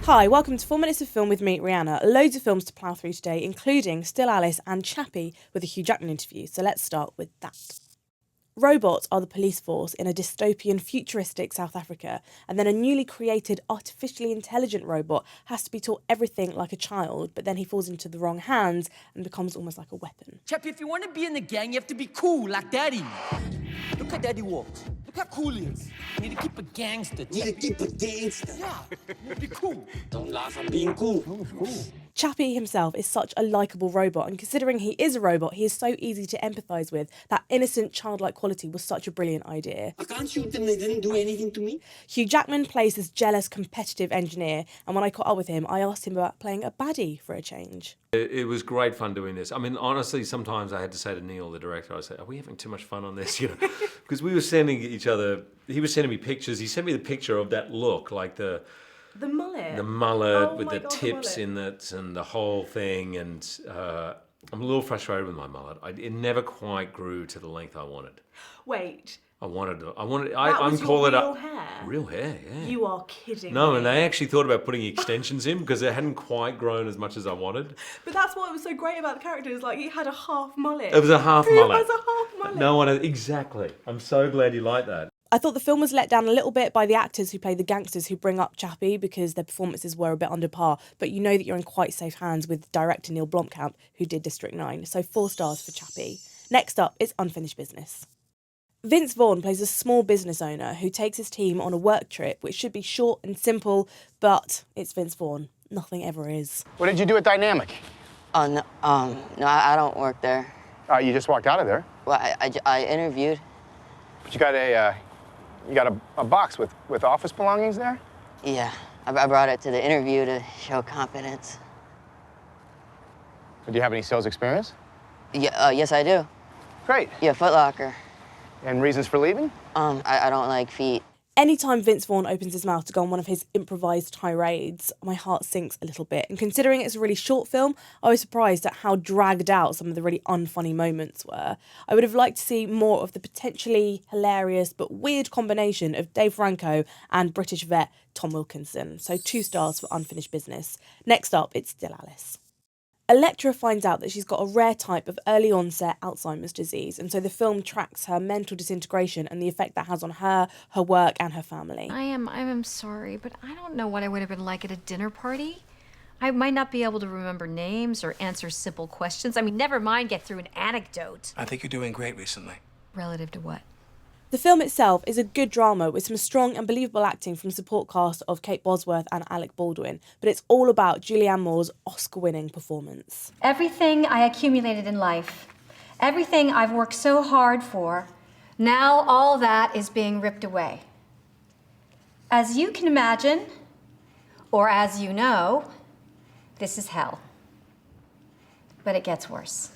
Hi, welcome to 4 Minutes of Film with me, Rhianna. Loads of films to plough through today, including Still Alice and Chappie with a Hugh Jackman interview. So let's start with that. Robots are the police force in a dystopian, futuristic South Africa, and then a newly created, artificially intelligent robot has to be taught everything like a child, but then he falls into the wrong hands and becomes almost like a weapon. Chappie, if you want to be in the gang, you have to be cool, like Daddy. Look how Daddy walks. Look how cool he is. You need to keep a gangster. Yeah, You need to be cool. don't laugh, I'm being cool. Chappie himself is such a likeable robot, and considering he is a robot, he is so easy to empathise with. That innocent, childlike quality was such a brilliant idea. I can't shoot them, they didn't do anything to me. Hugh Jackman plays this jealous, competitive engineer, and when I caught up with him, I asked him about playing a baddie for a change. It was great fun doing this. I mean, honestly, sometimes I had to say to Neil, the director, I said, are we having too much fun on this? Because we were sending each other, he was sending me pictures. He sent me the picture of that look, like the mullet. the mullet Oh with my the God, the tips mullet. in it and the whole thing. And I'm a little frustrated with my mullet. It never quite grew to the length I wanted. Wait, I'm was your calling it real up. hair? Real hair, yeah. You are kidding No, me. and they actually thought about putting extensions in because it hadn't quite grown as much as I wanted. But that's what was so great about the character, is like he had a half mullet. It was a half Who mullet. has a half mullet? No one, exactly. I'm so glad you like that. I thought the film was let down a little bit by the actors who play the gangsters who bring up Chappie, because their performances were a bit under par, but you know that you're in quite safe hands with director Neil Blomkamp, who did District 9, so 4 stars for Chappie. Next up is Unfinished Business. Vince Vaughn plays a small business owner who takes his team on a work trip, which should be short and simple, but it's Vince Vaughn. Nothing ever is. What did you do at Dynamic? Oh, no, no, I don't work there. You just walked out of there. Well, I interviewed. But you got a box with office belongings there? Yeah, I brought it to the interview to show confidence. Do you have any sales experience? Yeah, yes, I do. Great. Yeah, Foot Locker. And reasons for leaving? I don't like feet. Anytime Vince Vaughn opens his mouth to go on one of his improvised tirades, my heart sinks a little bit. And considering it's a really short film, I was surprised at how dragged out some of the really unfunny moments were. I would have liked to see more of the potentially hilarious but weird combination of Dave Franco and British vet Tom Wilkinson. So 2 stars for Unfinished Business. Next up, it's Still Alice. Electra finds out that she's got a rare type of early onset Alzheimer's disease, and so the film tracks her mental disintegration and the effect that has on her, her work, and her family. I am sorry, but I don't know what I would have been like at a dinner party. I might not be able to remember names or answer simple questions. I mean, never mind get through an anecdote. I think you're doing great recently. Relative to what? The film itself is a good drama with some strong and believable acting from support cast of Kate Bosworth and Alec Baldwin, but it's all about Julianne Moore's Oscar-winning performance. Everything I accumulated in life, everything I've worked so hard for, now all that is being ripped away. As you can imagine, or as you know, this is hell. But it gets worse.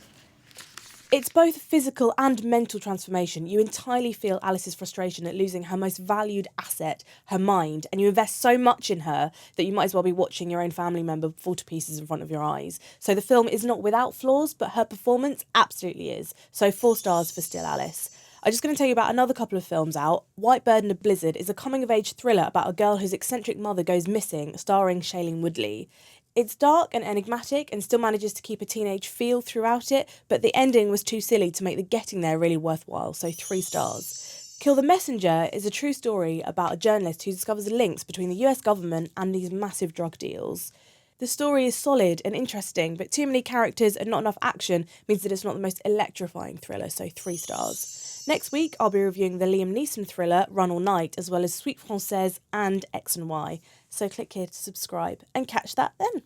It's both a physical and mental transformation. You entirely feel Alice's frustration at losing her most valued asset, her mind, and you invest so much in her that you might as well be watching your own family member fall to pieces in front of your eyes. So the film is not without flaws, but her performance absolutely is. So 4 stars for Still Alice. I'm just going to tell you about another couple of films out. White Bird and a Blizzard is a coming-of-age thriller about a girl whose eccentric mother goes missing, starring Shailene Woodley. It's dark and enigmatic and still manages to keep a teenage feel throughout it, but the ending was too silly to make the getting there really worthwhile, so 3 stars. Kill the Messenger is a true story about a journalist who discovers links between the US government and these massive drug deals. The story is solid and interesting, but too many characters and not enough action means that it's not the most electrifying thriller, so 3 stars. Next week, I'll be reviewing the Liam Neeson thriller Run All Night, as well as Suite Française and X and Y. So click here to subscribe and catch that then.